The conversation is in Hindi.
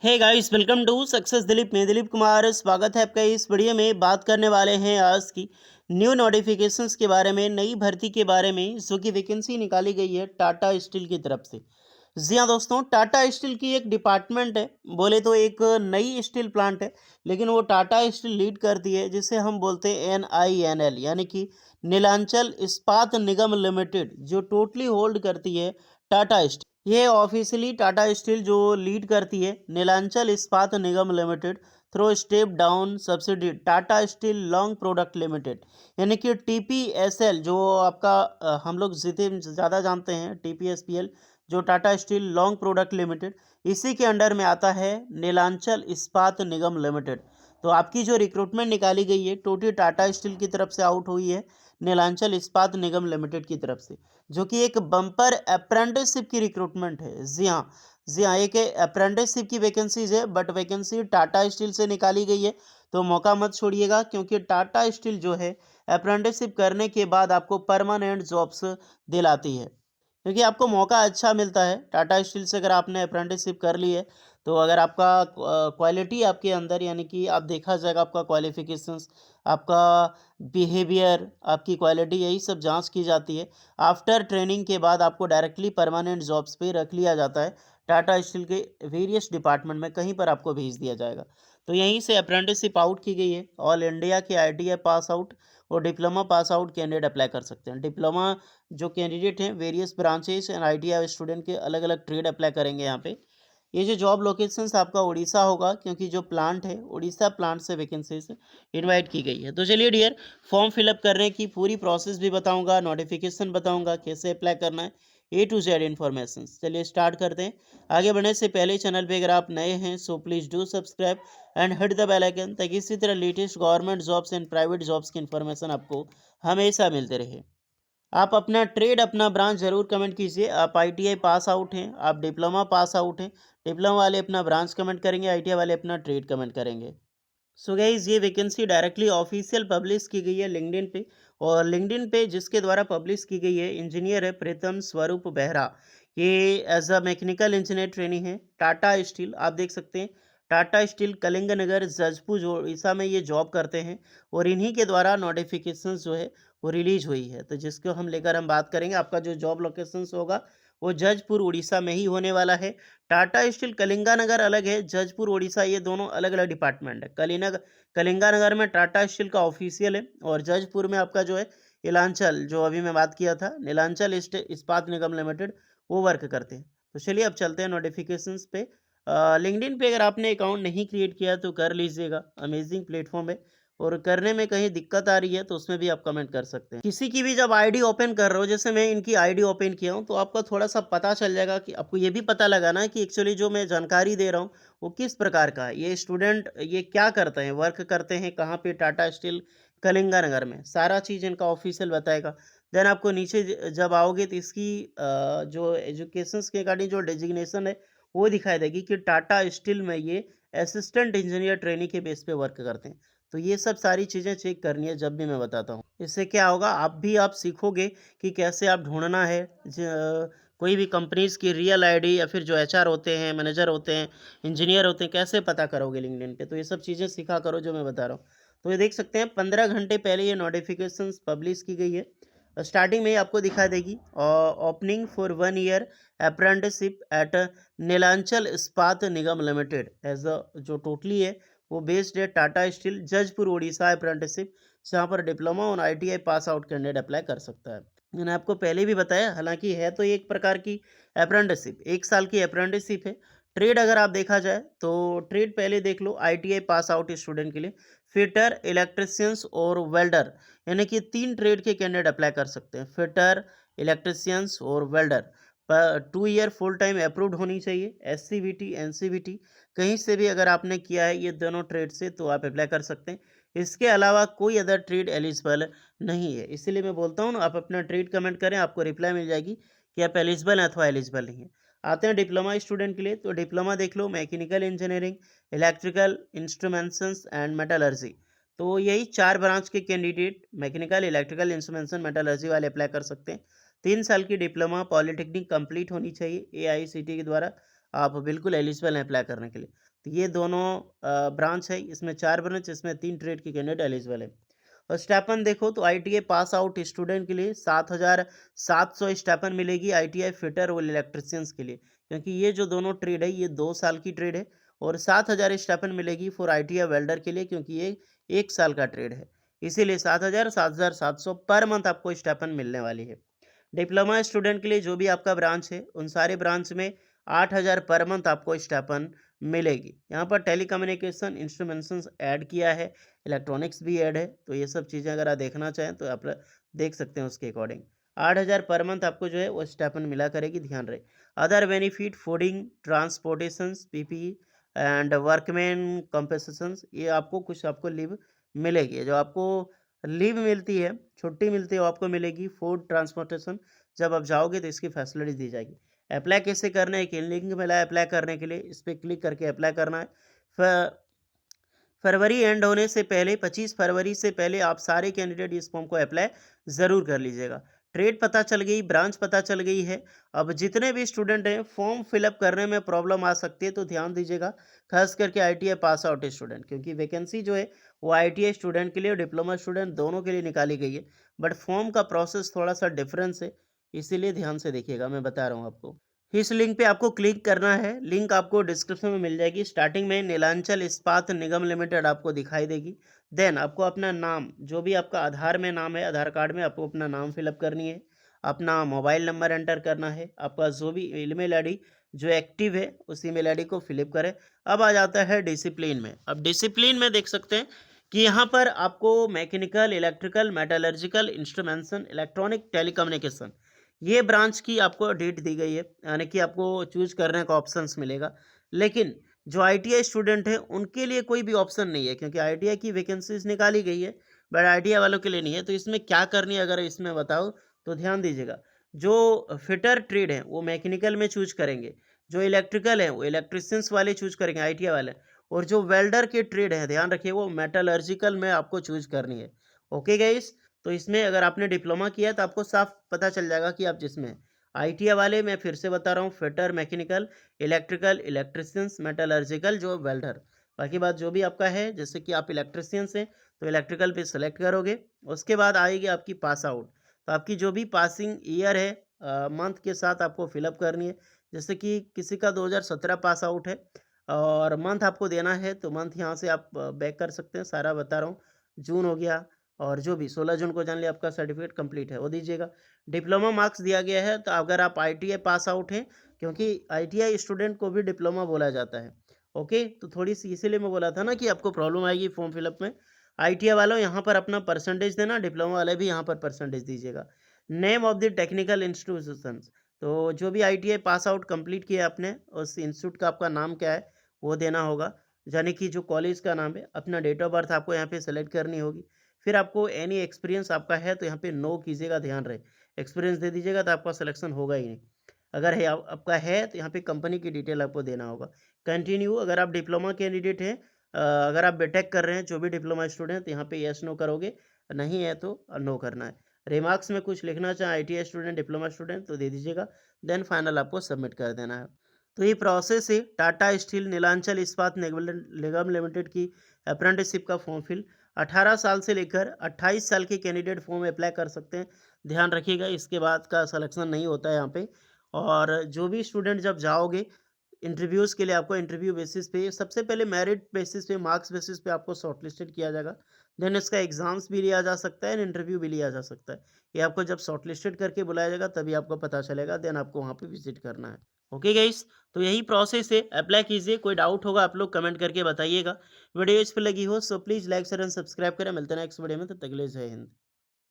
Hey guys, welcome to success Dilip. मैं दिलीप कुमार, स्वागत है आपका। इस वीडियो में बात करने वाले हैं आज की न्यू नोटिफिकेशंस के बारे में, नई भर्ती के बारे में, जो कि वैकेंसी निकाली गई है टाटा स्टील की तरफ से। जी हाँ दोस्तों, टाटा स्टील की एक डिपार्टमेंट है, बोले तो एक नई स्टील प्लांट है, लेकिन वो टाटा स्टील लीड करती है, जिसे हम बोलते हैं NINL, यानी कि नीलांचल इस्पात निगम लिमिटेड, जो टोटली होल्ड करती है टाटा स्टील। ये ऑफिशियली टाटा स्टील जो लीड करती है Nilanchal Ispat Nigam limited through step down subsidy Tata steel long product limited, यानी कि TPSL, जो आपका हम लोग जितने ज़्यादा जानते हैं TPSPL, जो Tata steel long product limited, इसी के अंडर में आता है नीलांचल इस्पात निगम लिमिटेड। तो आपकी जो रिक्रूटमेंट निकाली गई है टोटली टाटा स्टील की तरफ से आउट हुई है नीलांचल इस्पात निगम लिमिटेड की तरफ से, जो कि एक बम्पर अप्रेंटिसशिप की रिक्रूटमेंट है। जी हाँ, जी हाँ, एक अप्रेंटिसशिप की वैकेंसीज है, बट वैकेंसी टाटा स्टील से निकाली गई है। तो मौका मत छोड़िएगा, क्योंकि टाटा स्टील जो है अप्रेंटिसशिप करने के बाद आपको परमानेंट जॉब्स दिलाती है, क्योंकि आपको मौका अच्छा मिलता है टाटा स्टील से। अगर आपने अप्रेंटिसशिप कर ली है, तो अगर आपका क्वालिटी आपके अंदर, यानी कि आप देखा जाएगा आपका क्वालिफिकेशंस, आपका बिहेवियर, आपकी क्वालिटी, यही सब जांच की जाती है। आफ्टर ट्रेनिंग के बाद आपको डायरेक्टली परमानेंट जॉब्स पे रख लिया जाता है। टाटा स्टील के वेरियस डिपार्टमेंट में कहीं पर आपको भेज दिया जाएगा। तो यहीं से अप्रेंटिसशिप आउट की गई है। ऑल इंडिया के ITI पास आउट और diploma pass out candidate apply कर सकते हैं। डिप्लोमा जो कैंडिडेट हैं various branches and ITI student के अलग अलग ट्रेड अप्लाई करेंगे यहाँ पे। ये जो जॉब लोकेशंस आपका उड़ीसा होगा, क्योंकि जो प्लांट है उड़ीसा प्लांट से वैकेंसीज इनवाइट की गई है। तो चलिए डियर, फॉर्म फिलअप करने की पूरी प्रोसेस भी बताऊंगा, नोटिफिकेशन बताऊंगा, कैसे अप्लाई करना है, A to Z इन्फॉर्मेशन। चलिए स्टार्ट करते हैं। आगे बढ़ने से पहले चैनल पे अगर आप नए हैं so please do subscribe and hit the bell icon, ताकि इसी तरह latest government jobs and private jobs की इन्फॉर्मेशन आपको हमेशा मिलते रहे। आप अपना ट्रेड, अपना ब्रांच ज़रूर कमेंट कीजिए। आप ITI पास आउट हैं, आप डिप्लोमा पास आउट हैं, डिप्लोमा वाले अपना ब्रांच कमेंट करेंगे, ITI वाले अपना ट्रेड कमेंट करेंगे। सो गाइज, ये वैकेंसी डायरेक्टली ऑफिशियल पब्लिश की गई है लिंक्डइन पे, और लिंक्डइन पे जिसके द्वारा पब्लिश की गई है इंजीनियर है प्रीतम स्वरूप बेहरा। ये as a mechanical engineer training है टाटा स्टील, आप देख सकते हैं टाटा स्टील कलिंगनगर जजपुर जो उड़ीसा में ये जॉब करते हैं, और इन्हीं के द्वारा नोटिफिकेशन जो है वो रिलीज हुई है। तो जिसको हम लेकर हम बात करेंगे, आपका जो जॉब लोकेशन होगा वो जजपुर उड़ीसा में ही होने वाला है। टाटा स्टील कलिंगानगर अलग है, जजपुर उड़ीसा ये दोनों अलग अलग डिपार्टमेंट है। कलिंगानगर में टाटा स्टील का ऑफिशियल है, और जजपुर में आपका जो है नीलांचल, जो अभी मैं बात किया था नीलांचल इस्पात निगम लिमिटेड, वो वर्क करते हैं। तो चलिए अब चलते हैं नोटिफिकेशंस पे। लिंक्डइन पे अगर आपने अकाउंट नहीं क्रिएट किया तो कर लीजिएगा, अमेजिंग प्लेटफॉर्म है। और करने में कहीं दिक्कत आ रही है तो उसमें भी आप कमेंट कर सकते हैं। किसी की भी जब आईडी ओपन कर रहे हो, जैसे मैं इनकी आईडी ओपन किया हूँ, तो आपको थोड़ा सा पता चल जाएगा कि आपको ये भी पता लगाना है कि एक्चुअली जो मैं जानकारी दे रहा हूँ वो किस प्रकार का है। ये स्टूडेंट ये क्या करते हैं, वर्क करते हैं कहाँ पे, टाटा स्टील कलिंगानगर में, सारा चीज़ इनका ऑफिशियल बताएगा। देन आपको नीचे जब आओगे तो इसकी जो एजुकेशन के अकॉर्डिंग जो डेजिग्नेशन है वो दिखाई देगी कि टाटा स्टील में ये असिस्टेंट इंजीनियर ट्रेनी के बेस पे वर्क करते हैं। तो ये सब सारी चीज़ें चेक करनी है जब भी मैं बताता हूँ। इससे क्या होगा, आप सीखोगे कि कैसे आप ढूंढना है कोई भी कंपनीज की रियल आईडी, या फिर जो HR होते हैं, मैनेजर होते हैं, इंजीनियर होते हैं, कैसे पता करोगे लिंक्डइन पे। तो ये सब चीज़ें सीखा करो जो मैं बता रहा हूँ। तो ये देख सकते हैं 15 घंटे पहले ये नोटिफिकेशन पब्लिश की गई है। स्टार्टिंग में ही आपको दिखा देगी opening for 1 year apprenticeship at Nilanchal Ispat Nigam limited as a, जो टोटली है वो बेस्ड है टाटा स्टील जजपुर उड़ीसा अप्रेंटिसशिप, जहाँ पर डिप्लोमा और ITI pass out candidate apply कर सकता है। मैंने आपको पहले भी बताया, हालांकि है तो एक प्रकार की अप्रेंटिसशिप, 1 साल की अप्रेंटिसशिप है। ट्रेड अगर आप देखा जाए तो ट्रेड पहले देख लो, ITI पास आउट स्टूडेंट के लिए फिटर, इलेक्ट्रिशियंस और वेल्डर, यानी कि 3 ट्रेड के कैंडिडेट अप्लाई कर सकते हैं, फिटर, इलेक्ट्रिशियंस और वेल्डर। पर 2 ईयर फुल टाइम अप्रूव्ड होनी चाहिए, SCVT NCVT कहीं से भी अगर आपने किया है ये दोनों ट्रेड से तो आप अप्लाई कर सकते हैं। इसके अलावा कोई अदर ट्रेड एलिजिबल नहीं है, इसीलिए मैं बोलता हूँ ना, आप अपना ट्रेड कमेंट करें, आपको रिप्लाई मिल जाएगी कि आप एलिजिबल हैं अथवा एलिजिबल नहीं है। आते हैं डिप्लोमा स्टूडेंट के लिए, तो डिप्लोमा देख लो, mechanical engineering, electrical instruments and metallurgy. तो यही 4 ब्रांच के candidate mechanical, electrical instrumentation, metallurgy वाले अप्लाई कर सकते हैं। 3 साल की डिप्लोमा पॉलिटेक्निक कंप्लीट होनी चाहिए AICTE के द्वारा। आप बिल्कुल एलिजिबल हैं अप्लाई करने के लिए। तो ये दोनों ब्रांच है, इसमें 4 ब्रांच, इसमें 3 ट्रेड के कैंडिडेट एलिजिबल है। और स्टाइपेंड देखो तो आईटीआई पास आउट स्टूडेंट के लिए 7,700 स्टाइपेंड मिलेगी आईटीआई फिटर और इलेक्ट्रिशियंस के लिए, क्योंकि ये जो दोनों ट्रेड है ये 2 साल की ट्रेड है। और 7,000 स्टाइपेंड मिलेगी फॉर आईटीआई वेल्डर के लिए, क्योंकि ये 1 साल का ट्रेड है। इसीलिए 7,000 7,700 पर मंथ आपको स्टाइपेंड मिलने वाली है। डिप्लोमा स्टूडेंट के लिए जो भी आपका ब्रांच है उन सारे ब्रांच में 8,000 पर मंथ आपको स्टाइपेंड मिलेगी। यहाँ पर टेलीकम्युनिकेशन इंस्ट्रूमेंट्स ऐड किया है, इलेक्ट्रॉनिक्स भी ऐड है, तो ये सब चीज़ें अगर आप देखना चाहें तो आप देख सकते हैं उसके अकॉर्डिंग। 8,000 पर मंथ आपको जो है वो स्टाइपेंड मिला करेगी, ध्यान रहे। Other benefit fooding, transportation, PPE and workman compensations, ये आपको कुछ आपको लीव मिलेगी। जो आपको लीव मिलती है, छुट्टी मिलती है, वो आपको मिलेगी। फूड ट्रांसपोर्टेशन जब आप जाओगे तो इसकी फैसिलिटीज दी जाएगी। अप्लाई कैसे करना है, कि लिंक मिला है अप्लाई करने के लिए, इस पर क्लिक करके अप्लाई करना है। फरवरी एंड होने से पहले 25 फरवरी से पहले आप सारे कैंडिडेट इस फॉर्म को अप्लाई ज़रूर कर लीजिएगा। ट्रेड पता चल गई, ब्रांच पता चल गई है। अब जितने भी स्टूडेंट हैं फॉर्म फिलअप करने में प्रॉब्लम आ सकती है तो ध्यान दीजिएगा, खास करके आईटीआई पास आउट स्टूडेंट, क्योंकि वैकेंसी जो है वो आईटीआई स्टूडेंट के लिए और डिप्लोमा स्टूडेंट दोनों के लिए निकाली गई है। बट फॉर्म का प्रोसेस थोड़ा सा डिफरेंस है, इसीलिए ध्यान से देखिएगा, मैं बता रहा हूँ आपको। इस लिंक पे आपको क्लिक करना है, लिंक आपको डिस्क्रिप्शन में मिल जाएगी। स्टार्टिंग में नीलांचल इस्पात निगम लिमिटेड आपको दिखाई देगी। देन आपको अपना नाम, जो भी आपका आधार में नाम है, आधार कार्ड में आपको अपना नाम फिलअप करनी है, अपना मोबाइल नंबर एंटर करना है, आपका जो भी ईमेल आईडी जो एक्टिव है उस ईमेल आईडी को फिलअप करें। अब आ जाता है डिसिप्लिन में। अब डिसिप्लिन में देख सकते हैं कि यहाँ पर आपको mechanical, electrical, metallurgical, instrumentation, electronic, telecommunication, ये ब्रांच की आपको डेट दी गई है, यानी कि आपको चूज करने का ऑप्शंस मिलेगा। लेकिन जो आईटीआई स्टूडेंट हैं उनके लिए कोई भी ऑप्शन नहीं है, क्योंकि आईटीआई की वैकेंसीज निकाली गई है, बट आईटीआई वालों के लिए नहीं है। तो इसमें क्या करनी है अगर इसमें बताओ तो ध्यान दीजिएगा। जो फिटर ट्रेड है वो मैकेनिकल में चूज करेंगे, जो इलेक्ट्रिकल है वो इलेक्ट्रिशियंस वाले चूज करेंगे आईटीआई वाले, और जो वेल्डर के ट्रेड है ध्यान रखिए वो मेटलर्जिकल में आपको चूज करनी है। ओके गाइस, तो इसमें अगर आपने डिप्लोमा किया है तो आपको साफ पता चल जाएगा कि आप जिसमें आईटीआई वाले, मैं फिर से बता रहा हूँ, fitter, mechanical, electrical, electricians, metallurgical, जो वेल्डर। बाकी बात जो भी आपका है, जैसे कि आप इलेक्ट्रिशियंस हैं तो इलेक्ट्रिकल पे सेलेक्ट करोगे। उसके बाद आएगी आपकी पास आउट, तो आपकी जो भी पासिंग ईयर है मंथ के साथ आपको फिलअप करनी है। जैसे कि किसी का 2017 पास आउट है और मंथ आपको देना है, तो मंथ यहाँ से आप बैक कर सकते हैं, सारा बता रहा हूँ। जून हो गया, और जो भी 16 जून को जान लिया आपका सर्टिफिकेट कंप्लीट है वो दीजिएगा। डिप्लोमा मार्क्स दिया गया है, तो अगर आप आईटीआई पास आउट हैं, क्योंकि आईटीआई स्टूडेंट को भी डिप्लोमा बोला जाता है। ओके, तो थोड़ी सी इसीलिए मैं बोला था ना कि आपको प्रॉब्लम आएगी फॉर्म फिलअप में। आईटीआई वालों यहाँ पर अपना परसेंटेज देना, डिप्लोमा वाले भी यहाँ पर परसेंटेज दीजिएगा। Name of the technical institution, तो जो भी आईटीआई पास आउट कंप्लीट किया आपने, उस इंस्टीट्यूट का आपका नाम क्या है वो देना होगा, यानी कि जो कॉलेज का नाम है। अपना डेट ऑफ बर्थ आपको यहाँ पे सेलेक्ट करनी होगी। फिर आपको एनी एक्सपीरियंस आपका है तो यहाँ पे नो कीजिएगा, ध्यान रहे। एक्सपीरियंस दे दीजिएगा तो आपका सिलेक्शन होगा ही नहीं। अगर है आपका है तो यहाँ पे कंपनी की डिटेल आपको देना होगा। कंटिन्यू, अगर आप डिप्लोमा कैंडिडेट हैं, अगर आप बीटेक कर रहे हैं, जो भी डिप्लोमा स्टूडेंट, तो यहाँ पे यस नो करोगे, नहीं है तो नो करना है। रिमार्क्स में कुछ लिखना चाहें आईटीआई स्टूडेंट, डिप्लोमा स्टूडेंट, तो दे दीजिएगा। देन फाइनल आपको सबमिट कर देना है। तो ये प्रोसेस है टाटा स्टील नीलांचल इस्पात निगम लिमिटेड की अप्रेंटिसशिप का फॉर्म फिल। 18 साल से लेकर 28 साल के कैंडिडेट फॉर्म अप्लाई कर सकते हैं, ध्यान रखिएगा। इसके बाद का सिलेक्शन नहीं होता है यहाँ पे। और जो भी स्टूडेंट जब जाओगे इंटरव्यूज़ के लिए, आपको इंटरव्यू बेसिस पे, सबसे पहले मेरिट बेसिस पे, मार्क्स बेसिस पे आपको शॉर्टलिस्टेड किया जाएगा। देन इसका एग्ज़ाम्स भी लिया जा सकता है, इंटरव्यू भी लिया जा सकता है। ये आपको जब शॉर्टलिस्टेड करके बुलाया जाएगा तभी आपको पता चलेगा, देन आपको वहाँ पे विजिट करना है। ओके गाइस, तो यही प्रोसेस है, अप्लाई कीजिए। कोई डाउट होगा आप लोग कमेंट करके बताइएगा। वीडियो इस पर लगी हो so please like share and subscribe करें। मिलते हैं नेक्स्ट वीडियो में, तब तक के लिए जय हिंद।